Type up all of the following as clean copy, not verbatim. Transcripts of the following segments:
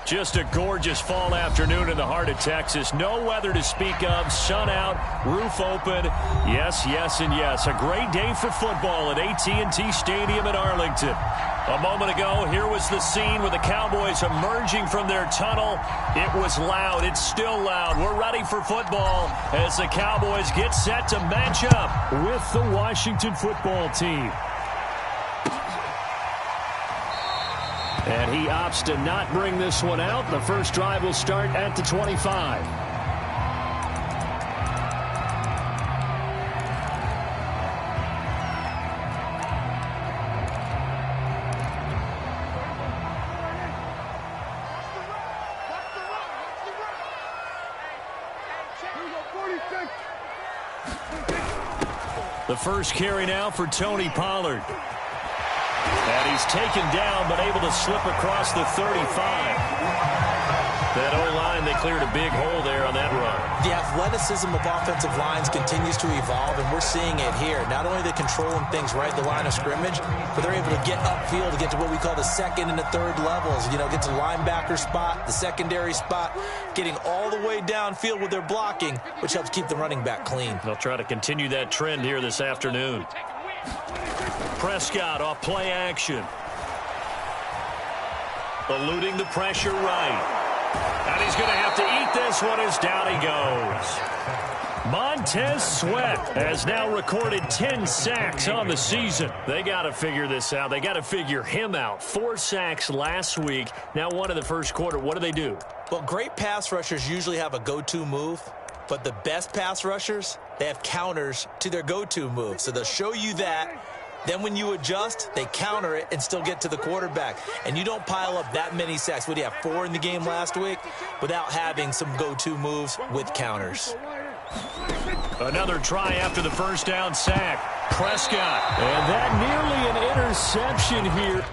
Just a gorgeous fall afternoon in the heart of Texas. No weather to speak of. Sun out, roof open. Yes, yes, and yes. A great day for football at AT&T Stadium in Arlington. A moment ago, here was the scene with the Cowboys emerging from their tunnel. It was loud. It's still loud. We're ready for football as the Cowboys get set to match up with the Washington football team. And he opts to not bring this one out. The first drive will start at the 25. The first carry now for Tony Pollard. And he's taken down, but able to slip across the 35. That O-line, they cleared a big hole there on that run. The athleticism of offensive lines continues to evolve, and we're seeing it here. Not only are they controlling things right at the line of scrimmage, but they're able to get upfield to get to what we call the second and the third levels. You know, get to the linebacker spot, the secondary spot, getting all the way downfield with their blocking, which helps keep the running back clean. They'll try to continue that trend here this afternoon. Prescott off play action. Eluding the pressure right. And he's going to have to eat this one as down he goes. Montez Sweat has now recorded 10 sacks on the season. They got to figure this out. They got to figure him out. 4 sacks last week. Now one in the first quarter. What do? Well, great pass rushers usually have a go-to move. But the best pass rushers, they have counters to their go-to move. So they'll show you that. Then when you adjust, they counter it and still get to the quarterback. And you don't pile up that many sacks. What do you have, 4 in the game last week? Without having some go-to moves with counters. Another try after the first down sack. Prescott. And that nearly an interception here.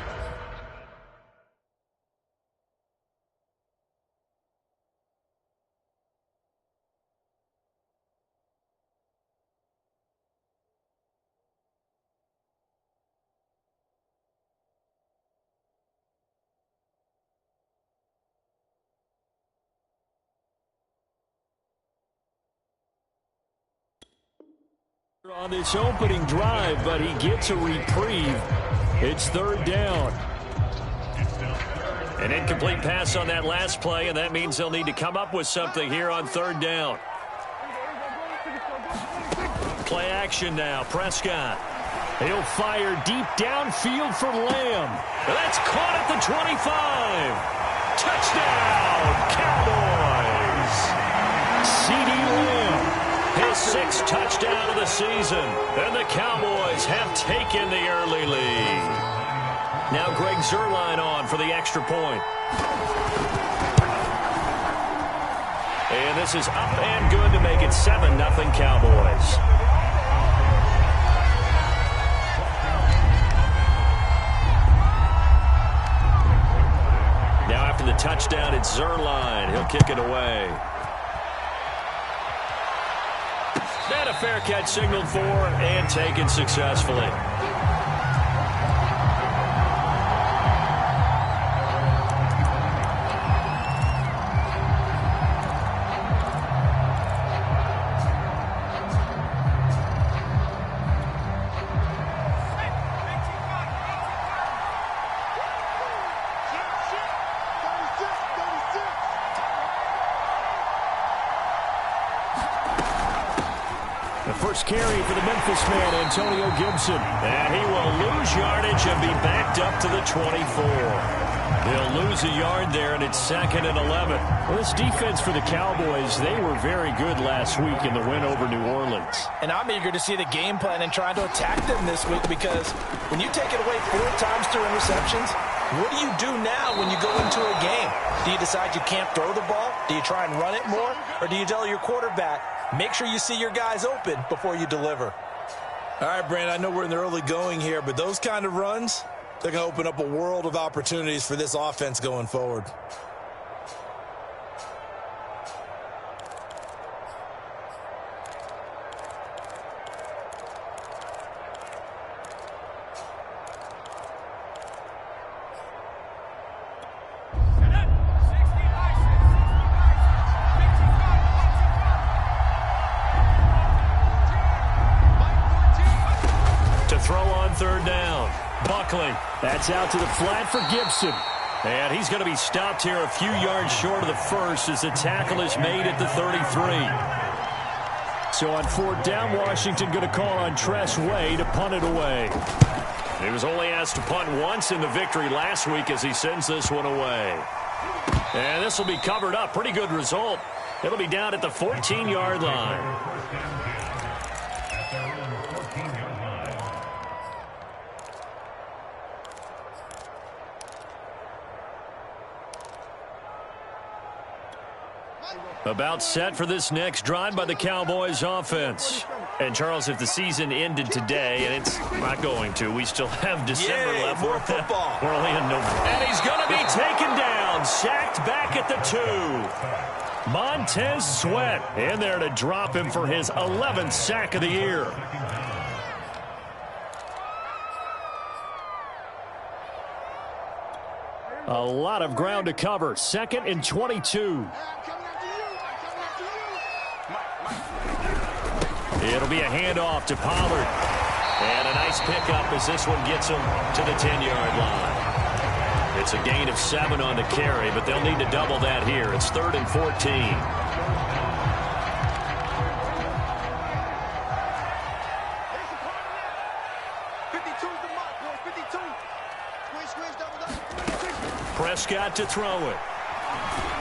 On this opening drive, but he gets a reprieve. It's third down. An incomplete pass on that last play, and that means they'll need to come up with something here on third down. Play action now. Prescott. He'll fire deep downfield for Lamb. That's caught at the 25. Touchdown, Cowboys. CeeDee Lamb. His 6th touchdown of the season. And the Cowboys have taken the early lead. Now Greg Zuerlein on for the extra point. And this is up and good to make it 7-0 Cowboys. Now after the touchdown, it's Zuerlein. He'll kick it away. And a fair catch signaled for and taken successfully. First carry for the Memphis man, Antonio Gibson. And he will lose yardage and be backed up to the 24. They'll lose a yard there, and it's 2nd and 11. Well, this defense for the Cowboys, they were very good last week in the win over New Orleans. And I'm eager to see the game plan and try to attack them this week, because when you take it away 4 times through interceptions, what do you do now when you go into a game? Do you decide you can't throw the ball? Do you try and run it more? Or do you tell your quarterback, make sure you see your guys open before you deliver? All right, Brandon, I know we're in the early going here, but those kind of runs, they're going to open up a world of opportunities for this offense going forward. third down. Buckley. That's out to the flat for Gibson. And he's going to be stopped here a few yards short of the first as the tackle is made at the 33. So on fourth down, Washington going to call on Tress Way to punt it away. He was only asked to punt once in the victory last week as he sends this one away. And this will be covered up. Pretty good result. It'll be down at the 14-yard line. About set for this next drive by the Cowboys offense. And, Charles, if the season ended today, and it's not going to, we still have December left. More football. We're only in November. And he's going to be taken down. Sacked back at the 2. Montez Sweat in there to drop him for his 11th sack of the year. A lot of ground to cover. 2nd and 22. It'll be a handoff to Pollard. And a nice pickup as this one gets him to the 10-yard line. It's a gain of 7 on the carry, but they'll need to double that here. It's 3rd and 14. Prescott to throw it.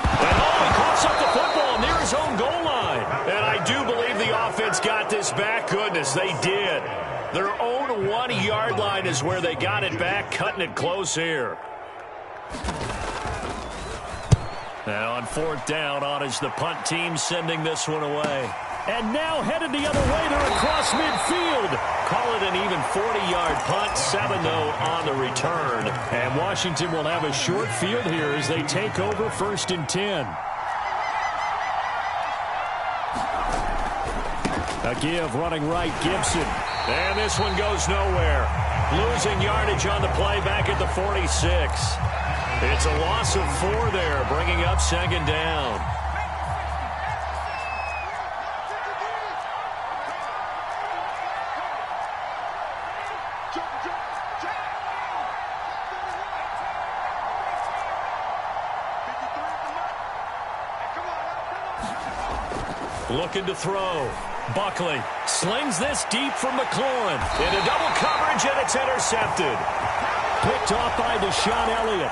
And he coughs up the football near his own goal line. And I do believe the offense got this back. Goodness, they did. Their own 1-yard line is where they got it back, cutting it close here. Now on fourth down, on is the punt team sending this one away. And now headed the other way. They're across midfield. Call it an even 40-yard punt. 7-0 on the return. And Washington will have a short field here as they take over 1st and 10. A give running right, Gibson. And this one goes nowhere. Losing yardage on the play back at the 46. It's a loss of 4 there, bringing up 2nd down. Looking to throw. Buckley slings this deep from McLaurin. Into double coverage, and it's intercepted. Picked off by Deshaun Elliott.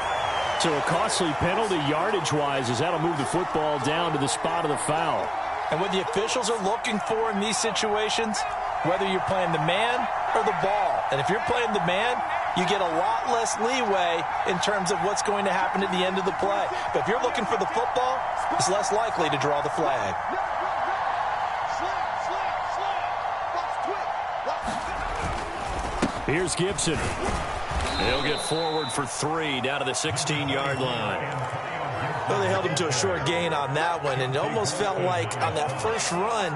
So a costly penalty yardage-wise as that'll move the football down to the spot of the foul. And what the officials are looking for in these situations, whether you're playing the man or the ball. And if you're playing the man, you get a lot less leeway in terms of what's going to happen at the end of the play. But if you're looking for the football, it's less likely to draw the flag. Here's Gibson. He'll get forward for 3 down to the 16-yard line. Well, they held him to a short gain on that one, and it almost felt like on that first run,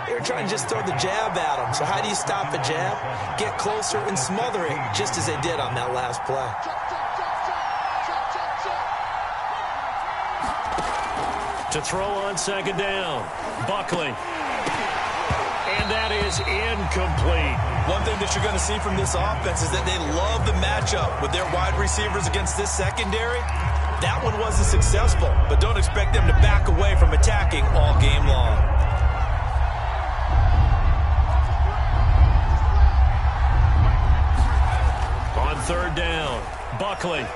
they were trying to just throw the jab at him. So how do you stop a jab? Get closer and smother it, just as they did on that last play. To throw on 2nd down, Buckley. And that is incomplete. One thing that you're going to see from this offense is that they love the matchup with their wide receivers against this secondary. That one wasn't successful, but don't expect them to back away from attacking all game long. On 3rd down, Buckley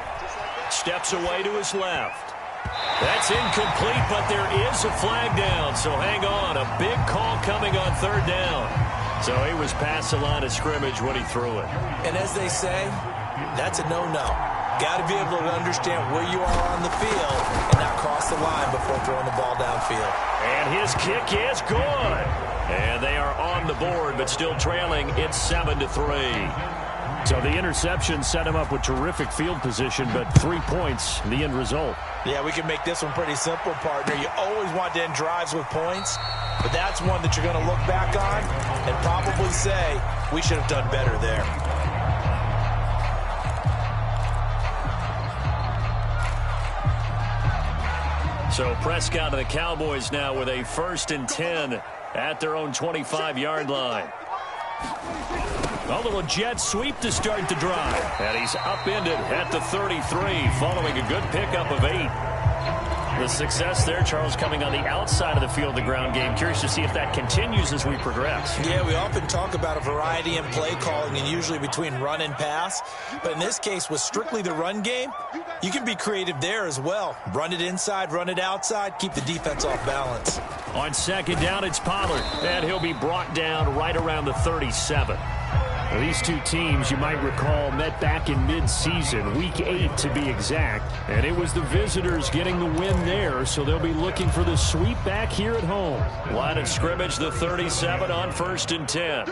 steps away to his left. That's incomplete, but there is a flag down, so hang on. A big call coming on 3rd down. So he was past the line of scrimmage when he threw it. And as they say, that's a no-no. Got to be able to understand where you are on the field and not cross the line before throwing the ball downfield. And his kick is good. And they are on the board, but still trailing. It's 7-3. So the interception set him up with terrific field position, but 3 points, the end result. Yeah, we can make this one pretty simple, partner. You always want to end drives with points, but that's one that you're going to look back on and probably say, we should have done better there. So Prescott and the Cowboys now with a 1st and 10 at their own 25-yard line. A little jet sweep to start the drive. And he's upended at the 33 following a good pickup of 8. The success there, Charles, coming on the outside of the field, the ground game. Curious to see if that continues as we progress. Yeah, we often talk about a variety in play calling and usually between run and pass. But in this case, with strictly the run game, you can be creative there as well. Run it inside, run it outside, keep the defense off balance. On second down, it's Pollard, and he'll be brought down right around the 37. Well, these two teams, you might recall, met back in mid-season, week 8 to be exact, and it was the visitors getting the win there, so they'll be looking for the sweep back here at home. Line of scrimmage, the 37 on 1st and 10.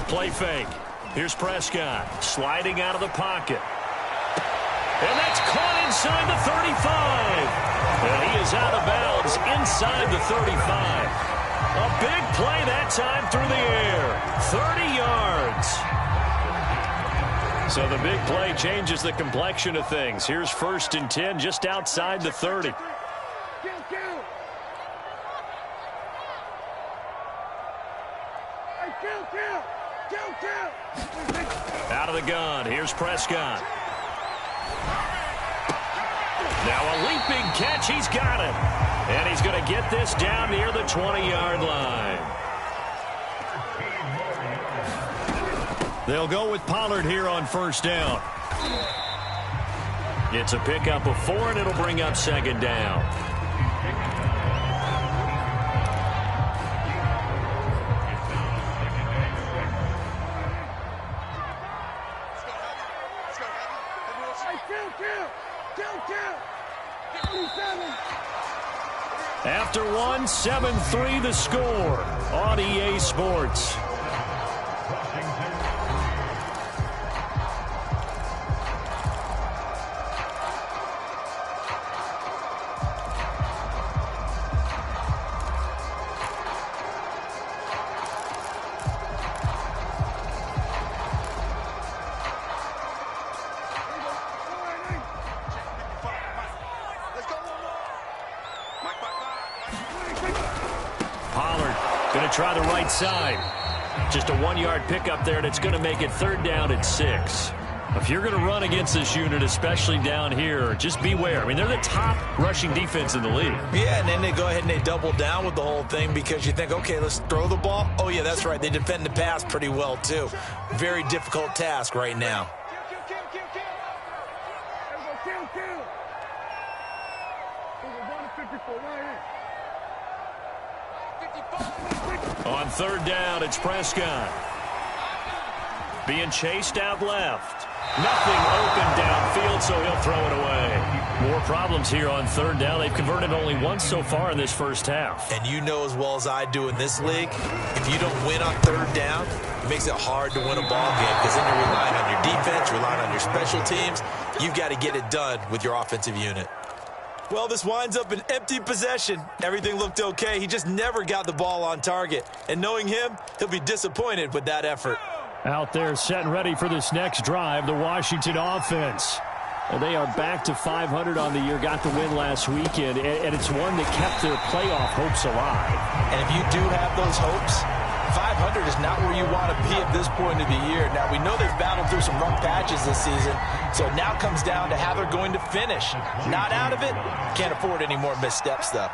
Play fake. Here's Prescott sliding out of the pocket. And that's caught inside the 35. And he is out of bounds inside the 35. A big play that time through the air. 30 yards. So the big play changes the complexion of things. Here's 1st and 10 just outside the 30. Out of the gun. Here's Prescott. Now a leaping catch. He's got it. And he's going to get this down near the 20-yard line. They'll go with Pollard here on 1st down. It's a pickup of 4, and it'll bring up 2nd down. After 1, 7-3 the score on EA Sports. Try the right side. Just a 1-yard pickup there, and it's going to make it 3rd down and 6. If you're going to run against this unit, especially down here, just beware. I mean, they're the top rushing defense in the league. Yeah, and then they go ahead and they double down with the whole thing because you think, okay, let's throw the ball. Oh, yeah, that's right. They defend the pass pretty well, too. Very difficult task right now. On 3rd down, it's Prescott. Being chased out left. Nothing open downfield, so he'll throw it away. More problems here on 3rd down. They've converted only once so far in this first half. And you know as well as I do in this league, if you don't win on 3rd down, it makes it hard to win a ball game because then you're relying on your defense, relying on your special teams. You've got to get it done with your offensive unit. Well, this winds up an empty possession. Everything looked okay. He just never got the ball on target. And knowing him, he'll be disappointed with that effort. Out there set and ready for this next drive, the Washington offense. And they are back to 500 on the year, got the win last weekend, and it's one that kept their playoff hopes alive. And if you do have those hopes, 500 is not where you want to be at this point of the year. Now, we know they've battled through some rough patches this season, so it now comes down to how they're going to finish. Not out of it. Can't afford any more missteps, though.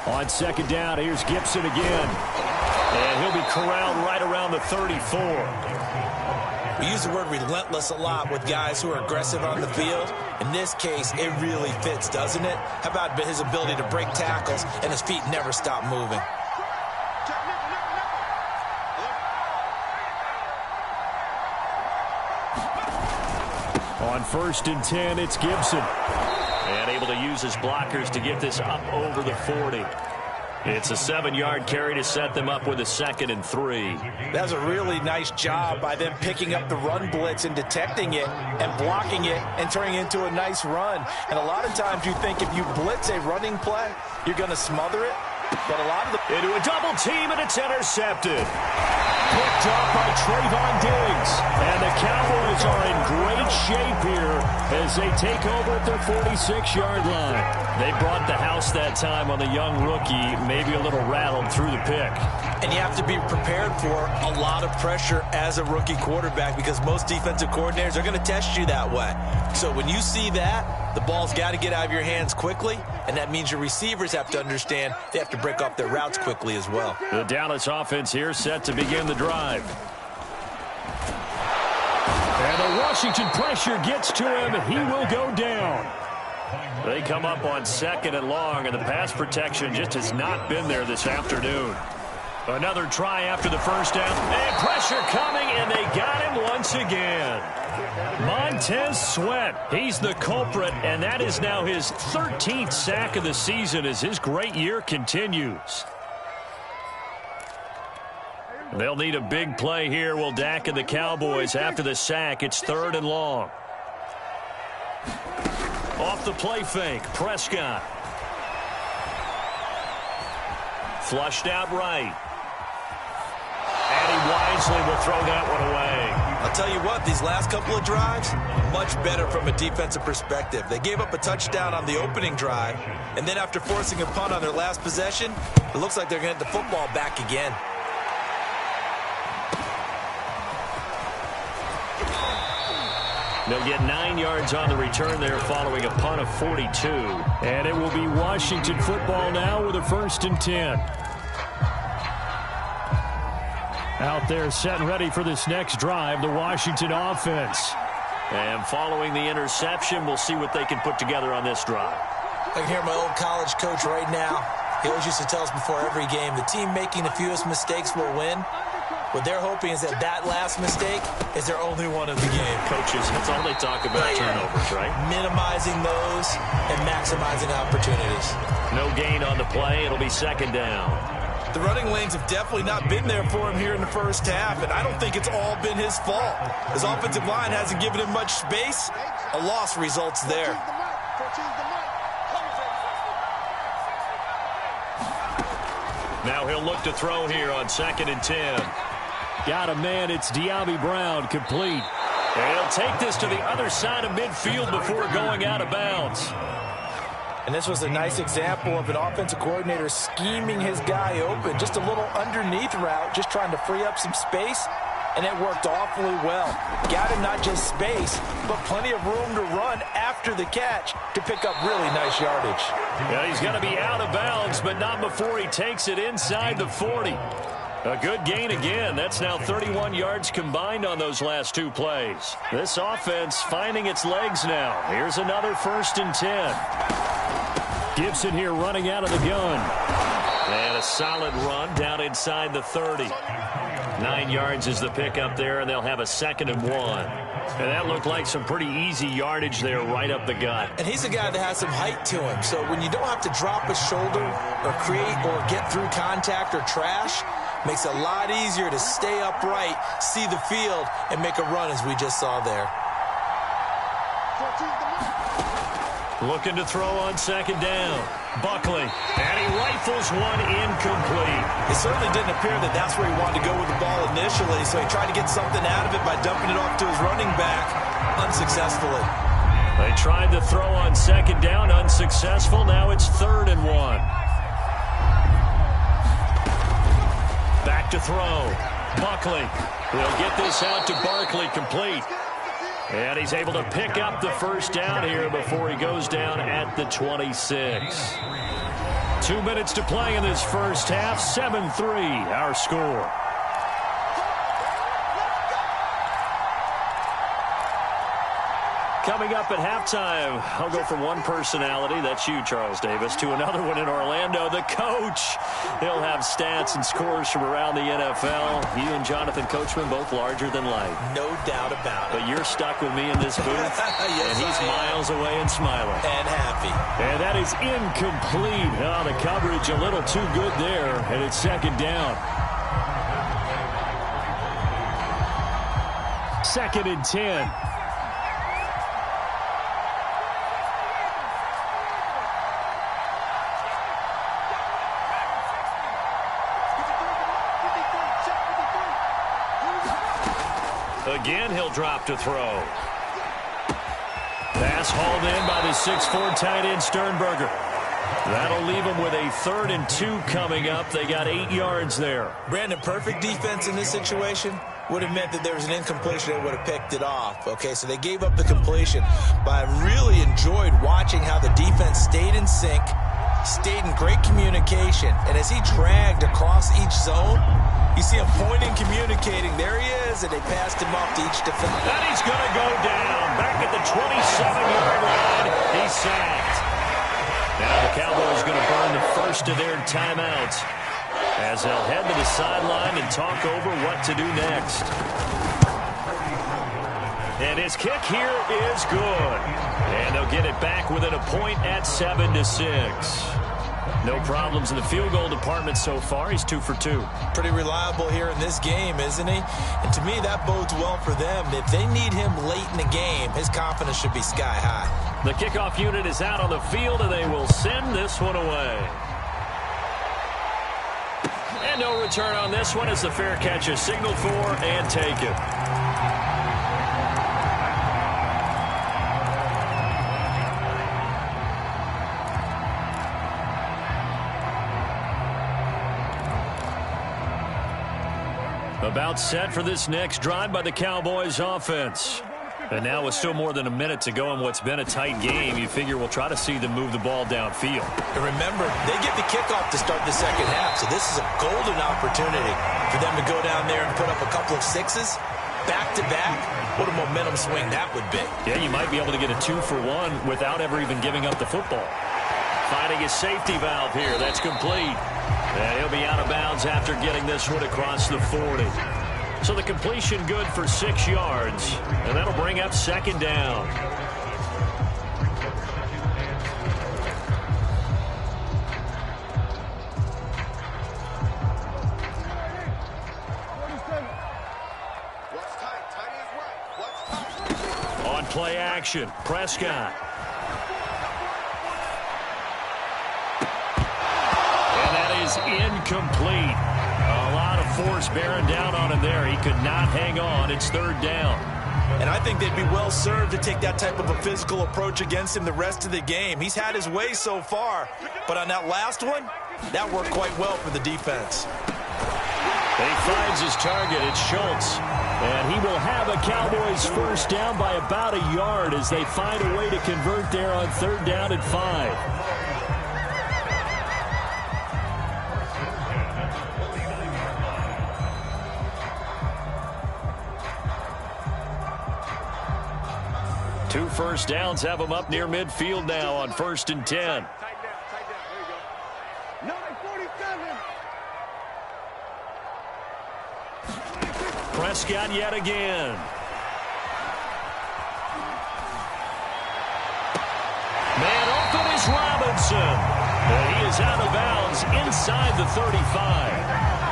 On 2nd down, here's Gibson again. And he'll be corralled right around the 34. We use the word relentless a lot with guys who are aggressive on the field. In this case, it really fits, doesn't it? How about his ability to break tackles and his feet never stop moving? On 1st and 10, it's Gibson. And able to use his blockers to get this up over the 40. It's a 7-yard carry to set them up with a 2nd and 3. That's a really nice job by them picking up the run blitz and detecting it and blocking it and turning it into a nice run. And a lot of times you think if you blitz a running play, you're going to smother it. But a lot of the into a double team, and it's intercepted. Picked up by Trayvon Diggs. And the Cowboys are in great shape here as they take over at their 46-yard line. They brought the house that time on the young rookie, maybe a little rattled through the pick. And you have to be prepared for a lot of pressure as a rookie quarterback because most defensive coordinators are going to test you that way. So when you see that, the ball's got to get out of your hands quickly, and that means your receivers have to understand they have to break off their routes quickly as well. The Dallas offense here set to begin the drive. And the Washington pressure gets to him, and he will go down. They come up on 2nd and long, and the pass protection just has not been there this afternoon. Another try after the first down. And pressure coming, and they got him once again. Montez Sweat, he's the culprit, and that is now his 13th sack of the season as his great year continues. They'll need a big play here. Will Dak and the Cowboys after the sack. It's 3rd and long. Off the play fake, Prescott. Flushed out right. And he wisely will throw that one away. I'll tell you what, these last couple of drives, much better from a defensive perspective. They gave up a touchdown on the opening drive, and then after forcing a punt on their last possession, it looks like they're going to get the football back again. They'll get 9 yards on the return there following a punt of 42. And it will be Washington football now with a 1st and 10. Out there set and ready for this next drive, the Washington offense. And following the interception, we'll see what they can put together on this drive. I can hear my old college coach right now. He always used to tell us before every game, the team making the fewest mistakes will win. What they're hoping is that that last mistake is their only one of the game. Coaches, that's all they talk about, turnovers, right? Minimizing those and maximizing opportunities. No gain on the play. It'll be 2nd down. The running lanes have definitely not been there for him here in the first half, and I don't think it's all been his fault. His offensive line hasn't given him much space. A loss results there. Now he'll look to throw here on 2nd and 10. Got a man. It's Diaby Brown, complete. And he'll take this to the other side of midfield before going out of bounds. And this was a nice example of an offensive coordinator scheming his guy open. Just a little underneath route, just trying to free up some space. And it worked awfully well. Got him not just space, but plenty of room to run after the catch to pick up really nice yardage. Yeah, he's going to be out of bounds, but not before he takes it inside the 40. A good gain again. That's now 31 yards combined on those last 2 plays. This offense finding its legs now. Here's another 1st and 10. Gibson here running out of the gun. And a solid run down inside the 30. 9 yards is the pickup there, and they'll have a 2nd and 1. And that looked like some pretty easy yardage there right up the gut. And he's a guy that has some height to him. So when you don't have to drop a shoulder or create or get through contact or trash, makes it a lot easier to stay upright, see the field, and make a run as we just saw there. Looking to throw on 2nd down. Buckley, and he rifles one incomplete. It certainly didn't appear that that's where he wanted to go with the ball initially, so he tried to get something out of it by dumping it off to his running back unsuccessfully. They tried to throw on 2nd down, unsuccessful. Now it's 3rd and 1. Back to throw. Buckley will get this out to Barkley, complete. And he's able to pick up the 1st down here before he goes down at the 26. 2 minutes to play in this first half. 7-3, our score. Coming up at halftime, I'll go from one personality, that's you, Charles Davis, to another one in Orlando, the coach. He'll have stats and scores from around the NFL. You and Jonathan Coachman, both larger than life. No doubt about it. But you're stuck with me in this booth, yes, and he's miles away and smiling. And happy. And that is incomplete. Oh, the coverage a little too good there, and it's 2nd down. 2nd and 10. Again, he'll drop to throw. Pass hauled in by the 6'4" tight end Sternberger. That'll leave them with a 3rd and 2 coming up. They got 8 yards there. Brandon, perfect defense in this situation would have meant that there was an incompletion. They would have picked it off. Okay, so they gave up the completion. But I really enjoyed watching how the defense stayed in sync, stayed in great communication. And as he dragged across each zone, you see him pointing, communicating. There he is, and they passed him off to each defender. And he's going to go down. Back at the 27-yard line. He's sacked. Now the Cowboys going to burn the first of their timeouts as they'll head to the sideline and talk over what to do next. And his kick here is good. And they'll get it back within a point at 7-6. No problems in the field goal department so far. He's 2 for 2. Pretty reliable here in this game, isn't he? And to me, that bodes well for them. If they need him late in the game, his confidence should be sky high. The kickoff unit is out on the field, and they will send this one away. And no return on this one as the fair catch is signaled for and taken. About set for this next drive by the Cowboys offense. And now with still more than a minute to go in what's been a tight game, you figure we'll try to see them move the ball downfield. And remember, they get the kickoff to start the second half, so this is a golden opportunity for them to go down there and put up a couple of sixes back-to-back. What a momentum swing that would be. Yeah, you might be able to get a 2-for-1 without ever even giving up the football. Finding his safety valve here. That's complete. And he'll be out of bounds after getting this one across the 40. So the completion good for 6 yards, and that'll bring up second down. On play action, Prescott. And that is incomplete. A lot of force bearing down on him there. He could not hang on. It's 3rd down. And I think they'd be well served to take that type of a physical approach against him the rest of the game. He's had his way so far, but on that last one, that worked quite well for the defense. He finds his target. It's Schultz. And he will have a Cowboys first down by about a yard as they find a way to convert there on 3rd down and 5. Two first downs have them up near midfield now on 1st and 10. Prescott yet again. Man open is Robinson. He is out of bounds inside the 35.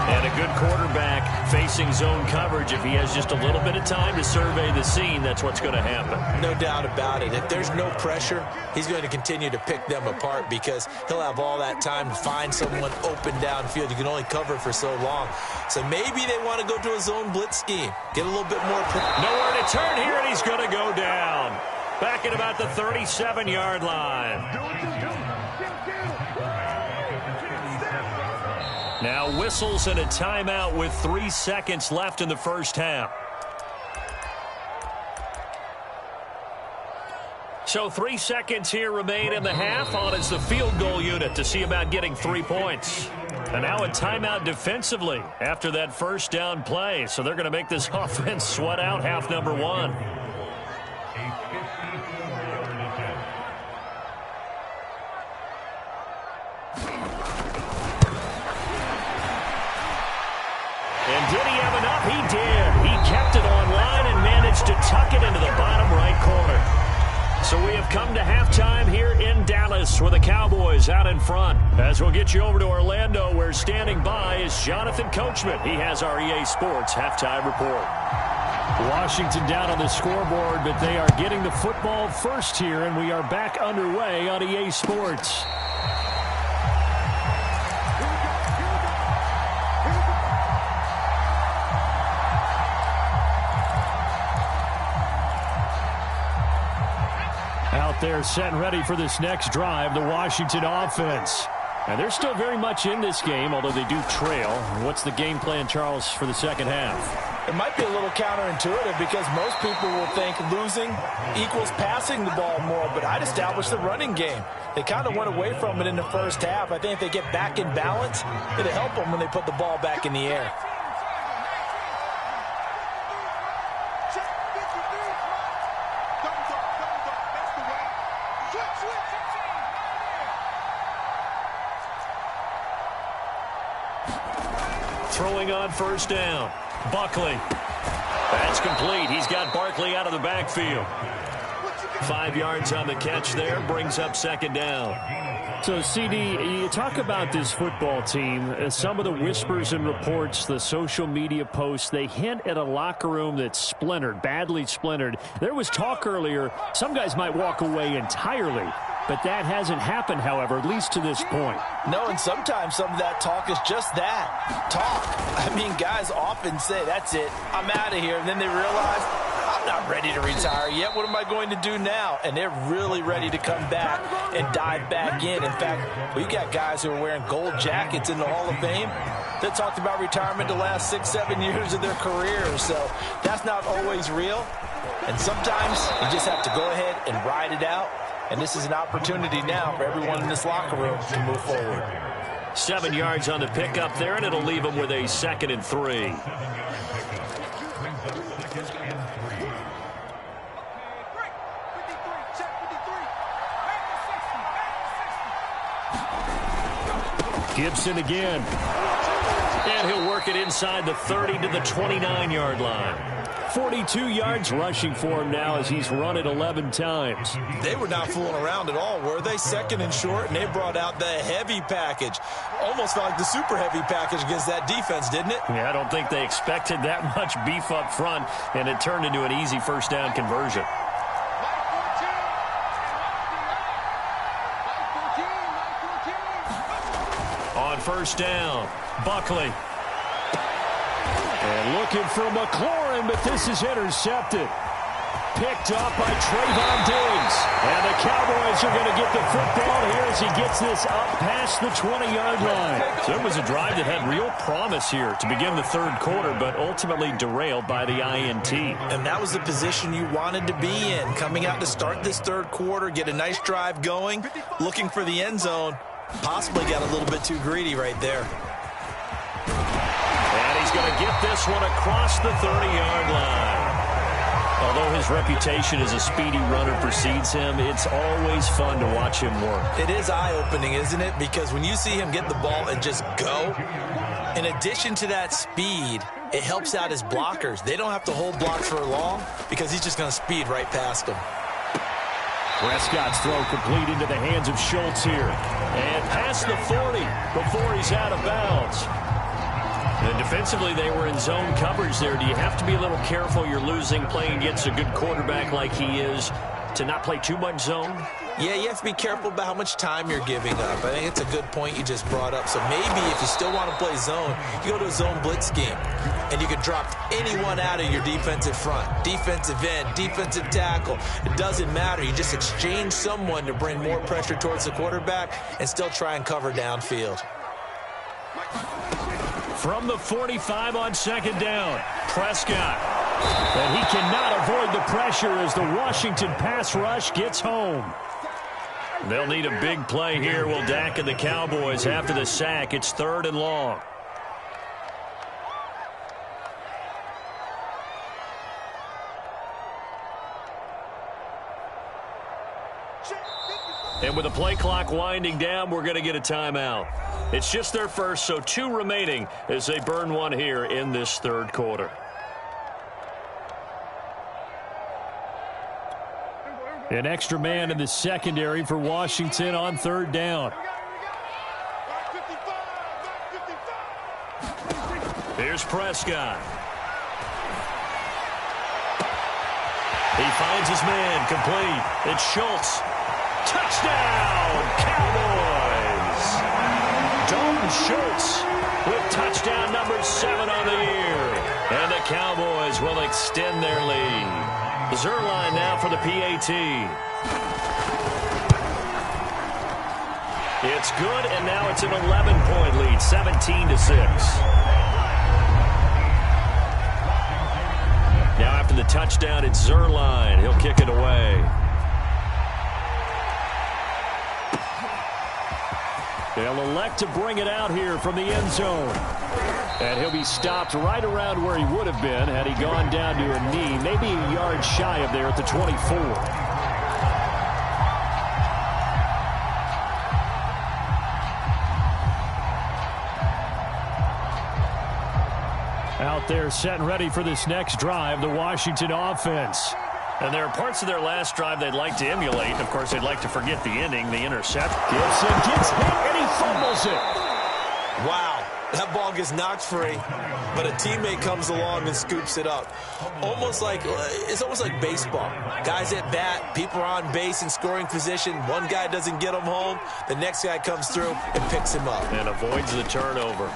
And a good quarterback facing zone coverage. If he has just a little bit of time to survey the scene, that's what's going to happen. No doubt about it. If there's no pressure, he's going to continue to pick them apart because he'll have all that time to find someone open downfield. You can only cover for so long. So maybe they want to go to a zone blitz scheme. Get a little bit more. Nowhere to turn here, and he's going to go down. Back at about the 37-yard line. Now whistles and a timeout with 3 seconds left in the first half. So 3 seconds here remain in the half on as the field goal unit to see about getting 3 points. And now a timeout defensively after that first down play. So they're going to make this offense sweat out half number 1. And did he have enough? He did. He kept it on line and managed to tuck it into the bottom right corner. So we have come to halftime here in Dallas with the Cowboys out in front. As we'll get you over to Orlando, where standing by is Jonathan Coachman. He has our EA Sports halftime report. Washington down on the scoreboard, but they are getting the football first here, and we are back underway on EA Sports. They're set and ready for this next drive, the Washington offense. And they're still very much in this game, although they do trail. What's the game plan, Charles, for the second half? It might be a little counterintuitive because most people will think losing equals passing the ball more, but I'd establish the running game. They kind of went away from it in the first half. I think if they get back in balance, it'll help them when they put the ball back in the air. Throwing on first down. Buckley. That's complete. He's got Barkley out of the backfield. 5 yards on the catch there. Brings up second down. So, CD, you talk about this football team. Some of the whispers and reports, the social media posts, they hint at a locker room that's splintered, badly splintered. There was talk earlier, some guys might walk away entirely. But that hasn't happened, however, at least to this point. No, and sometimes some of that talk is just that, talk. I mean, guys often say, that's it, I'm out of here. And then they realize, I'm not ready to retire yet. What am I going to do now? And they're really ready to come back and dive back in. In fact, we got guys who are wearing gold jackets in the Hall of Fame that talked about retirement the last 6-7 years of their careers. So that's not always real. And sometimes you just have to go ahead and ride it out. And this is an opportunity now for everyone in this locker room to move forward. 7 yards on the pickup there, and it'll leave them with a 2nd and 3. Gibson again. And he'll work it inside the 30 to the 29-yard line. 42 yards rushing for him now as he's run it 11 times. They were not fooling around at all, were they? 2nd and short, and they brought out the heavy package. Almost felt like the super heavy package against that defense, didn't it? Yeah, I don't think they expected that much beef up front, and it turned into an easy first down conversion. On first down, Buckley. And looking for McLaurin, but this is intercepted. Picked up by Trayvon Diggs. And the Cowboys are going to get the football here as he gets this up past the 20-yard line. So it was a drive that had real promise here to begin the third quarter, but ultimately derailed by the INT. And that was the position you wanted to be in. Coming out to start this third quarter, get a nice drive going, looking for the end zone. Possibly got a little bit too greedy right there. And he's going to get this one across the 30-yard line. Although his reputation as a speedy runner precedes him, it's always fun to watch him work. It is eye-opening, isn't it? Because when you see him get the ball and just go, in addition to that speed, it helps out his blockers. They don't have to hold blocks for long because he's just going to speed right past them. Prescott's throw complete into the hands of Schultz here. And past the 40 before he's out of bounds. And defensively, they were in zone coverage there. Do you have to be a little careful you're losing playing against a good quarterback like he is to not play too much zone? Yeah, you have to be careful about how much time you're giving up. I think it's a good point you just brought up. So maybe if you still want to play zone, you go to a zone blitz scheme. And you can drop anyone out of your defensive front. Defensive end, defensive tackle. It doesn't matter. You just exchange someone to bring more pressure towards the quarterback and still try and cover downfield. From the 45 on second down, Prescott. And he cannot avoid the pressure as the Washington pass rush gets home. They'll need a big play here, will Dak and the Cowboys after the sack. It's 3rd and long. And with the play clock winding down, we're going to get a timeout. It's just their first, so 2 remaining as they burn one here in this third quarter. An extra man in the secondary for Washington on 3rd down. Here's Prescott. He finds his man complete. It's Schultz. Touchdown, Cowboys! Dalton Schultz with touchdown number 7 on the year. And the Cowboys will extend their lead. Zerline now for the PAT. It's good, and now it's an 11-point lead, 17-6. Now after the touchdown, it's Zerline. He'll kick it away. They'll elect to bring it out here from the end zone. And he'll be stopped right around where he would have been had he gone down to a knee, maybe a yard shy of there at the 24. Out there set and ready for this next drive, the Washington offense. And there are parts of their last drive they'd like to emulate. Of course, they'd like to forget the ending, the intercept. Gibson gets hit, and he fumbles it. Wow, that ball gets knocked free, but a teammate comes along and scoops it up. It's almost like baseball. Guys at bat, people are on base in scoring position. One guy doesn't get him home. The next guy comes through and picks him up. And avoids the turnover.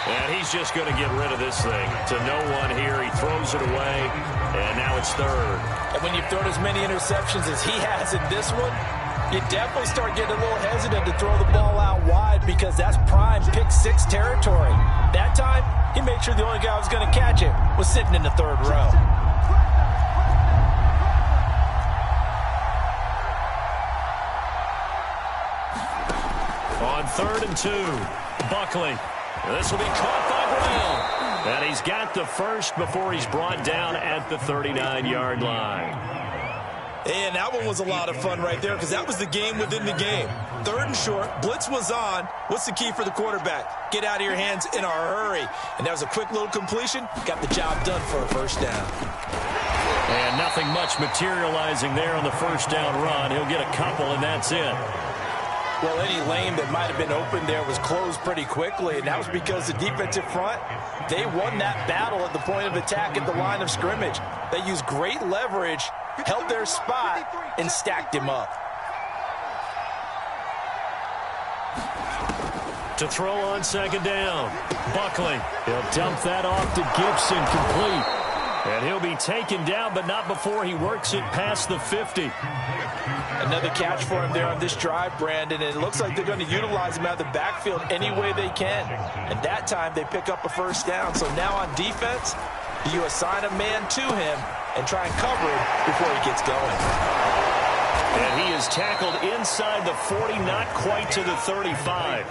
And he's just going to get rid of this thing. To no one here. He throws it away, and now it's third. And when you've thrown as many interceptions as he has in this one, you definitely start getting a little hesitant to throw the ball out wide because that's prime pick six territory. That time, he made sure the only guy who was going to catch it was sitting in the third row. On 3rd and 2, Buckley. This will be caught by Brown. And he's got the first before he's brought down at the 39-yard line. And that one was a lot of fun right there because that was the game within the game. 3rd and short, blitz was on. What's the key for the quarterback? Get out of your hands in a hurry. And that was a quick little completion. Got the job done for a first down. And nothing much materializing there on the first down run. He'll get a couple, and that's it. Well, any lane that might have been open there was closed pretty quickly, and that was because the defensive front, they won that battle at the point of attack at the line of scrimmage. They used great leverage, held their spot, and stacked him up. To throw on 2nd down, Buckley. He'll dump that off to Gibson, complete. And he'll be taken down, but not before he works it past the 50. Another catch for him there on this drive, Brandon, and it looks like they're going to utilize him out of the backfield any way they can. And that time they pick up a first down. So now on defense, you assign a man to him and try and cover him before he gets going. And he is tackled inside the 40, not quite to the 35.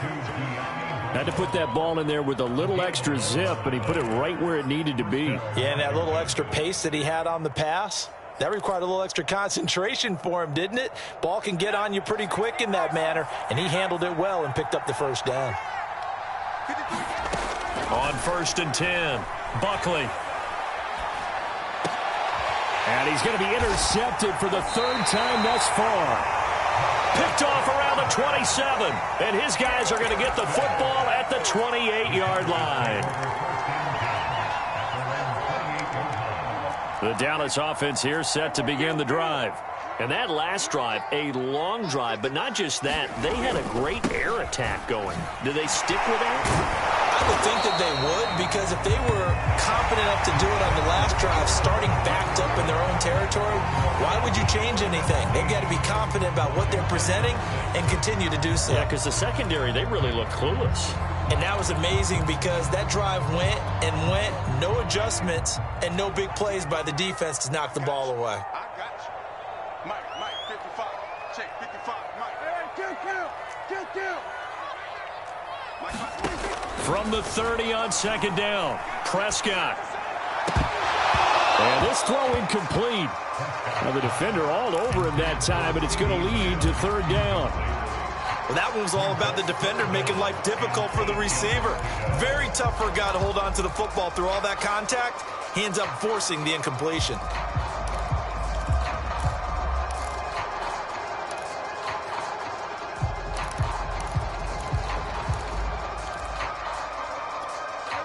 Had to put that ball in there with a little extra zip, but he put it right where it needed to be. Yeah, and that little extra pace that he had on the pass, that required a little extra concentration for him, didn't it? Ball can get on you pretty quick in that manner, and he handled it well and picked up the first down. On 1st and 10, Buckley. And he's going to be intercepted for the 3rd time thus far. Picked off around the 27, and his guys are going to get the football at the 28-yard line. The Dallas offense here set to begin the drive. And that last drive, a long drive, but not just that. They had a great air attack going. Do they stick with that? I would think that they would, because if they were confident enough to do it on the last drive, starting backed up in their own territory, why would you change anything? They've got to be confident about what they're presenting and continue to do so. Yeah, because the secondary, they really look clueless. And that was amazing because that drive went and went, no adjustments, and no big plays by the defense to knock the ball away. I got you. Mike, 55. Check, 55. Mike. Hey, kill. From the 30 on 2nd down, Prescott. And this throw incomplete. Now the defender all over him that time, but it's going to lead to 3rd down. Well, that one was all about the defender making life difficult for the receiver. Very tough for a guy to hold on to the football through all that contact. He ends up forcing the incompletion.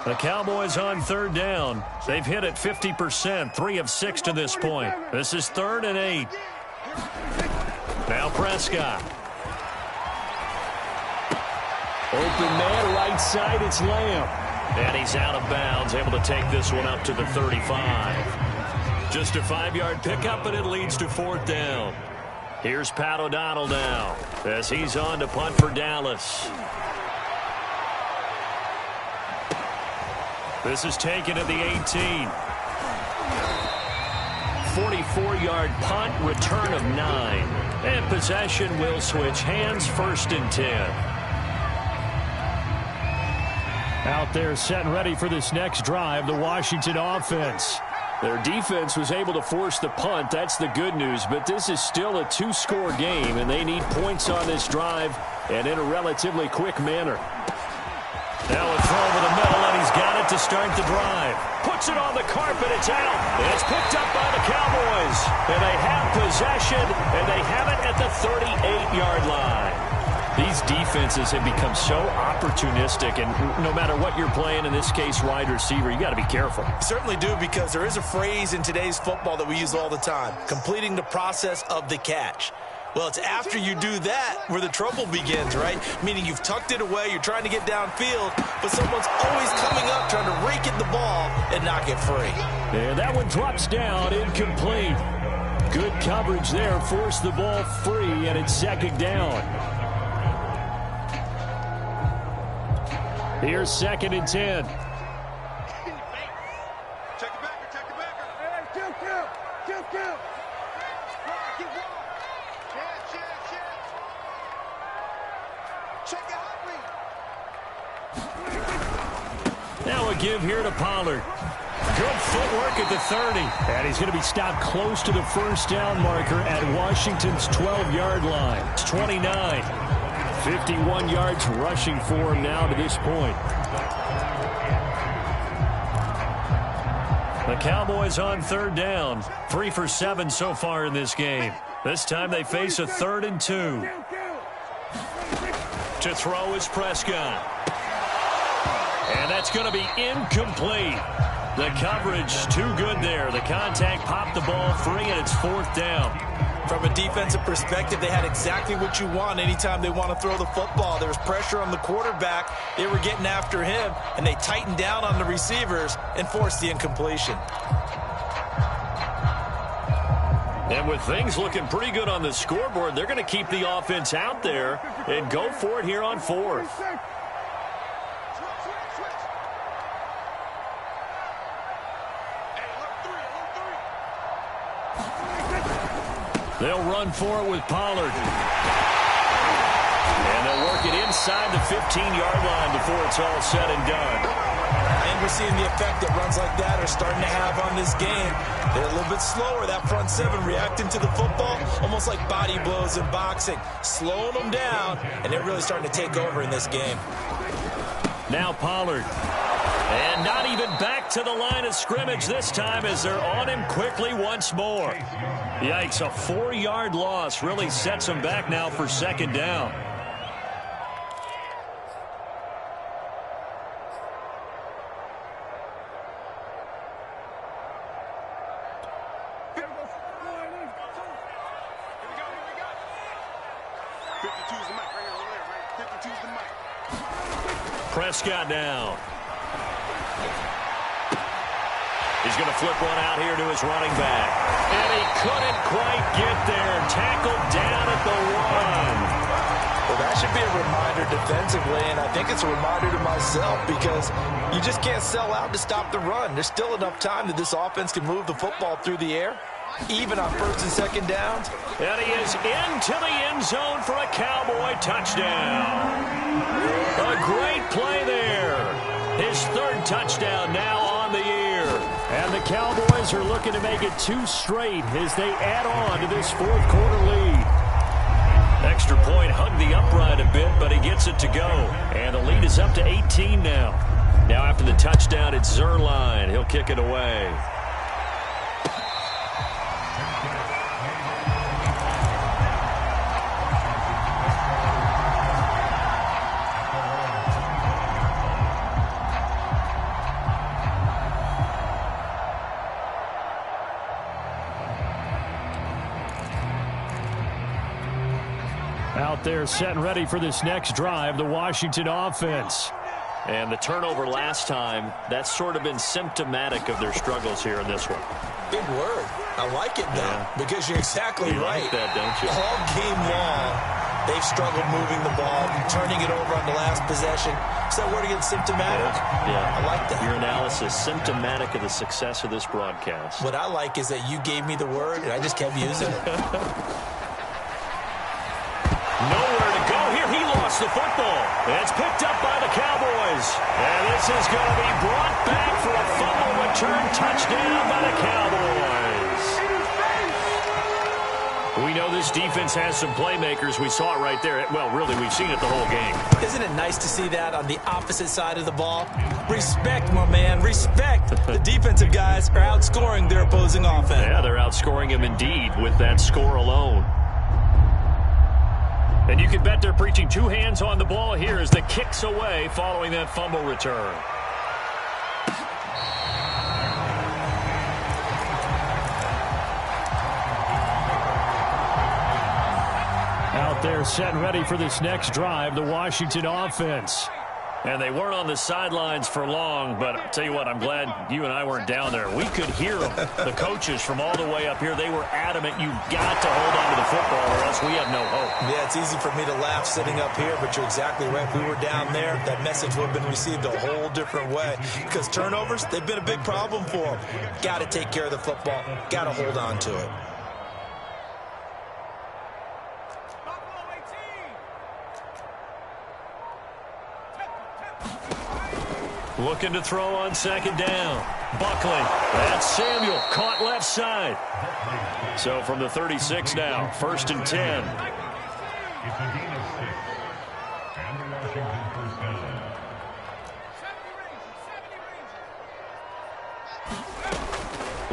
The Cowboys on 3rd down. They've hit it 50%, 3 of 6 to this point. This is 3rd and 8. Now Prescott. Open man, right side, it's Lamb. And he's out of bounds, able to take this one up to the 35. Just a 5-yard pickup, and it leads to 4th down. Here's Pat O'Donnell now as he's on to punt for Dallas. This is taken at the 18. 44-yard punt, return of 9. And possession will switch hands, 1st and 10. Out there set and ready for this next drive, the Washington offense. Their defense was able to force the punt. That's the good news. But this is still a 2-score game, and they need points on this drive and in a relatively quick manner. Now a throw over the middle, and he's got it to start the drive. Puts it on the carpet. It's out. And it's picked up by the Cowboys. And they have possession, and they have it at the 38-yard line. These defenses have become so opportunistic, and no matter what you're playing, in this case wide receiver, you got to be careful. You certainly do, because there is a phrase in today's football that we use all the time: completing the process of the catch. Well, it's after you do that where the trouble begins, right? Meaning you've tucked it away, you're trying to get downfield, but someone's always coming up trying to rake at the ball and knock it free. And that one drops down, incomplete. Good coverage there, forced the ball free, and it's 2nd down. Here's 2nd and 10. Check the backer, check the backer. Hey, kill. Get wide. Check the hot read. Now a give here to Pollard. Good footwork at the 30. And he's going to be stopped close to the 1st down marker at Washington's 12-yard line. It's 29. 51 yards rushing for him now to this point. The Cowboys on 3rd down. 3 for 7 so far in this game. This time they face a 3rd and 2. To throw is Prescott. And that's going to be incomplete. The coverage too good there. The contact popped the ball free, and it's 4th down. From a defensive perspective, they had exactly what you want anytime they want to throw the football. There was pressure on the quarterback. They were getting after him, and they tightened down on the receivers and forced the incompletion. And with things looking pretty good on the scoreboard, they're going to keep the offense out there and go for it here on 4th. They'll run for it with Pollard. And they'll work it inside the 15-yard line before it's all said and done. And we're seeing the effect that runs like that are starting to have on this game. They're a little bit slower, that front 7 reacting to the football, almost like body blows in boxing, slowing them down, and they're really starting to take over in this game. Now Pollard. And not even back to the line of scrimmage this time as they're on him quickly once more. Yikes, a 4-yard loss really sets him back now for 2nd down. Prescott down. He's going to flip one out here to his running back. And he couldn't quite get there. Tackled down at the 1. Well, that should be a reminder defensively, and I think it's a reminder to myself because you just can't sell out to stop the run. There's still enough time that this offense can move the football through the air, even on 1st and 2nd downs. And he is into the end zone for a Cowboy touchdown. A great play there. His 3rd touchdown now on the year. And the Cowboys are looking to make it 2 straight as they add on to this 4th quarter lead. Extra point hugged the upright a bit, but he gets it to go. And the lead is up to 18 now. Now after the touchdown, it's Zerline. He'll kick it away. Out there set and ready for this next drive, the Washington offense. And the turnover last time, that's sort of been symptomatic of their struggles here in this one. Big word. I like it now because you're exactly right. Like that, don't you? All game long, they've struggled moving the ball, turning it over on the last possession. Is that word again, symptomatic? Yeah. I like that. Your analysis, symptomatic of the success of this broadcast. What I like is that you gave me the word, and I just kept using it. Nowhere to go here. He lost the football. It's picked up by the Cowboys. And this is going to be brought back for a fumble return touchdown by the Cowboys. We know this defense has some playmakers. We saw it right there. Well, really, we've seen it the whole game. Isn't it nice to see that on the opposite side of the ball? Respect, my man, respect. The defensive guys are outscoring their opposing offense. Yeah, they're outscoring them indeed with that score alone. And you can bet they're preaching two hands on the ball here as the kick's away following that fumble return. Out there set and ready for this next drive, the Washington offense. And they weren't on the sidelines for long, but I'll tell you what, I'm glad you and I weren't down there. We could hear them, the coaches from all the way up here. They were adamant, you've got to hold on to the football or else we have no hope. Yeah, it's easy for me to laugh sitting up here, but you're exactly right. If we were down there, that message would have been received a whole different way. Because turnovers, they've been a big problem for them. Got to take care of the football. Got to hold on to it. Looking to throw on second down. Buckley. That's Samuel. Caught left side. So from the 36 now, 1st and 10.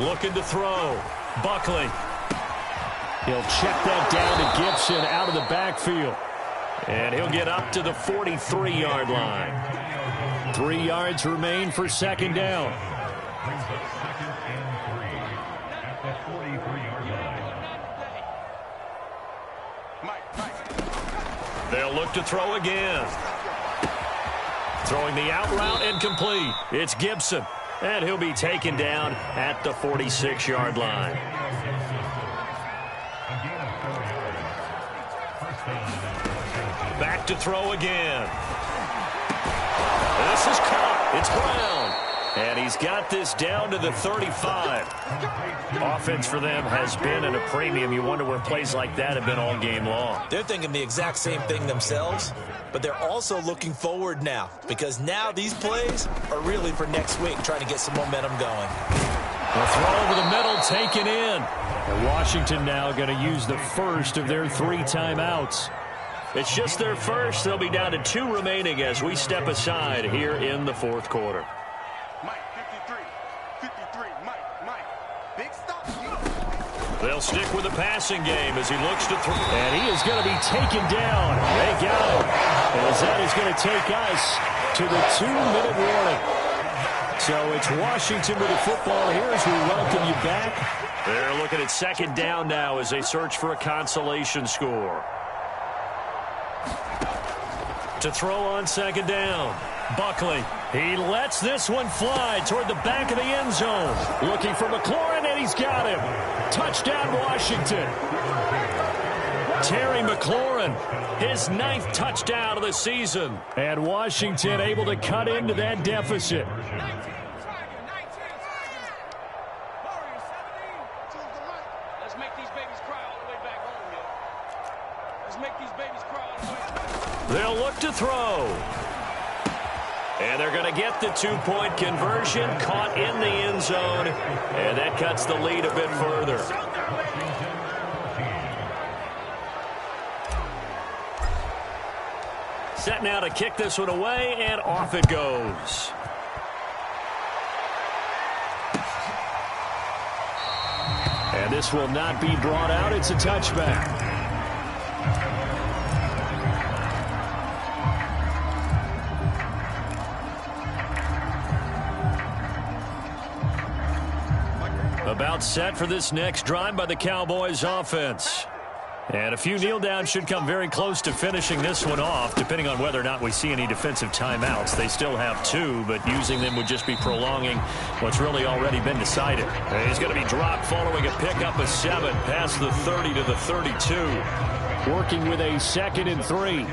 Looking to throw. Buckley. He'll check that down to Gibson out of the backfield. And he'll get up to the 43-yard line. 3 yards remain for second down. They'll look to throw again. Throwing the out route incomplete. It's Gibson. And he'll be taken down at the 46-yard line. Back to throw again. This is caught. It's Brown. And he's got this down to the 35. Offense for them has been at a premium. You wonder where plays like that have been all game long. They're thinking the exact same thing themselves, but they're also looking forward now because now these plays are really for next week, trying to get some momentum going. The throw over the middle taken in. And Washington now going to use the first of their 3 timeouts. It's just their first. They'll be down to 2 remaining as we step aside here in the 4th quarter. Mike, 53, Mike, big stop. They'll stick with the passing game as he looks to throw. And he is going to be taken down. They got him. As that is going to take us to the 2-minute warning. So it's Washington with the football here as we welcome you back. They're looking at second down now as they search for a consolation score. To throw on second down. Buckley. He lets this one fly toward the back of the end zone. Looking for McLaurin, and he's got him. Touchdown, Washington. Terry McLaurin, his 9th touchdown of the season. And Washington able to cut into that deficit. Let's make these babies cry all the way back home, yo. Let's make these babies cry all the way back home. They'll look to throw. And they're going to get the 2-point conversion, caught in the end zone. And that cuts the lead a bit further. Set now to kick this one away, and off it goes. And this will not be brought out. It's a touchback. About set for this next drive by the Cowboys offense. And a few kneel downs should come very close to finishing this one off, depending on whether or not we see any defensive timeouts. They still have 2, but using them would just be prolonging what's really already been decided. And he's going to be dropped following a pickup of 7 past the 30 to the 32. Working with a 2nd and 3.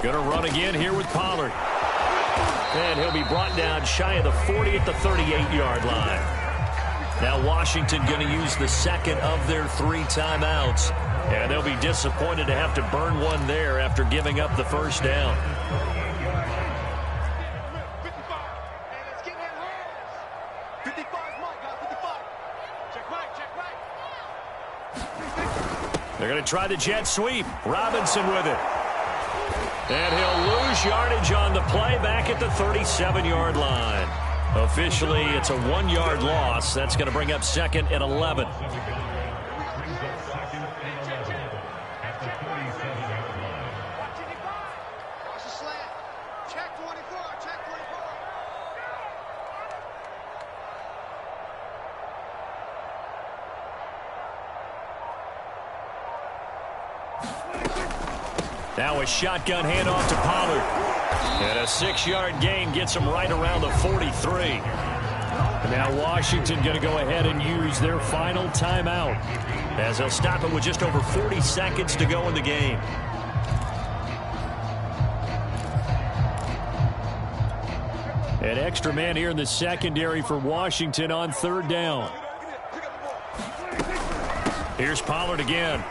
Going to run again here with Pollard. And he'll be brought down shy of the 40 at the 38-yard line. Now Washington going to use the 2nd of their 3 timeouts. And they'll be disappointed to have to burn one there after giving up the first down. They're going to try the jet sweep. Robinson with it. And he'll lose yardage on the play back at the 37-yard line. Officially, it's a 1-yard loss. That's going to bring up 2nd and 11. Now a shotgun handoff to Pollard. And a 6-yard gain gets him right around the 43. And now Washington going to go ahead and use their final timeout, as they'll stop it with just over 40 seconds to go in the game. An extra man here in the secondary for Washington on 3rd down. Here's Pollard again.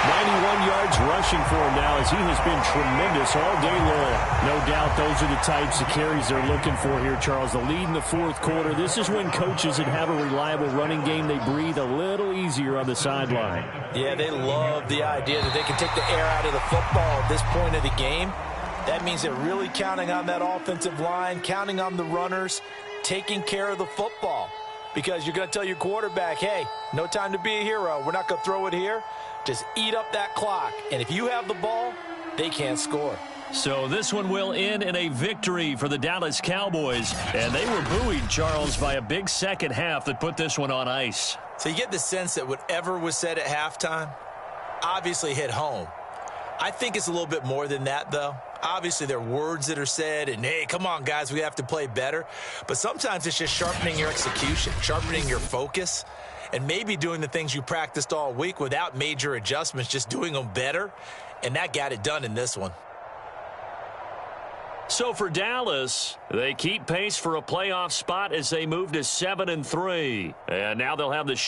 91 yards rushing for him now, as he has been tremendous all day long. No doubt those are the types of carries they're looking for here, Charles. The lead in the 4th quarter. This is when coaches that have a reliable running game, they breathe a little easier on the sideline. Yeah, they love the idea that they can take the air out of the football at this point of the game. That means they're really counting on that offensive line, counting on the runners, taking care of the football. Because you're going to tell your quarterback, hey, no time to be a hero. We're not going to throw it here. Just eat up that clock. And if you have the ball, they can't score. So this one will end in a victory for the Dallas Cowboys. And they were buoyed, Charles, by a big second half that put this one on ice. So you get the sense that whatever was said at halftime obviously hit home. I think it's a little bit more than that, though. Obviously, there are words that are said, and, hey, come on, guys, we have to play better. But sometimes it's just sharpening your execution, sharpening your focus, and maybe doing the things you practiced all week without major adjustments, just doing them better. And that got it done in this one. So for Dallas, they keep pace for a playoff spot as they move to 7-3. And now they'll have the short